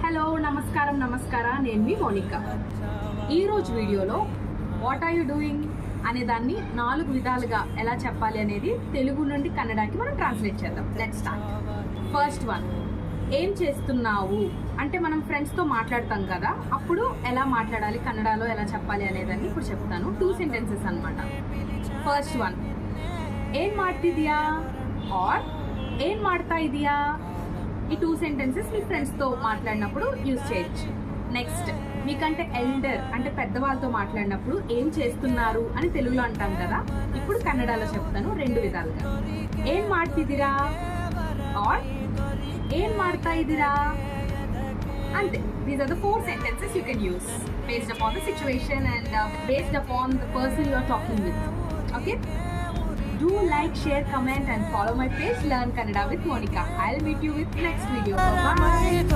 Hello నమస్కార నేను మీ మోనికా. ఈరోజు వీడియోలో వాట్ ఆర్ యూ డూయింగ్ అనే దాన్ని 4 విధాలుగా ఎలా చెప్పాలి అనేది తెలుగు నుండి కన్నడకి మనం ట్రాన్స్లేట్ చేద్దాం. Let's start. ఫస్ట్ వన్, ఏం చేస్తున్నావు అంటే మనం ఫ్రెండ్స్తో మాట్లాడతాం కదా, అప్పుడు ఎలా మాట్లాడాలి, కన్నడలో ఎలా చెప్పాలి అనేదాన్ని ఇప్పుడు చెప్తాను. 2 సెంటెన్సెస్ అనమాట. ఫస్ట్ వన్, ఏం ಮಾಡ್ತಿದ್ಯಾ ఆర్ ఏం ಮಾಡ್ತಾ ಇದೀಯಾ. ఈ 2 సెంటెన్సెస్ మీ ఫ్రెండ్స్తో మాట్లాడినప్పుడు యూజ్ చేయొచ్చు. నెక్స్ట్, మీకంటే ఎల్డర్ అంటే పెద్దవాళ్ళతో మాట్లాడినప్పుడు ఏం చేస్తున్నారు అని తెలుగులో అంటాం కదా, ఇప్పుడు కన్నడలో చెప్తాను 2 విధాలుగా. ఏం ಮಾಡ್ತಿದ್ದೀರಾ ఆర్ ఏం ಮಾಡ್ತಾ ಇದ್ದೀರಾ. అంతే. These are the 4 sentences you can use based upon the situation and based upon the person you are talking with. Okay? Do like, share, comment and follow my page Learn Kannada with Monica. I'll meet you with next video. Bye.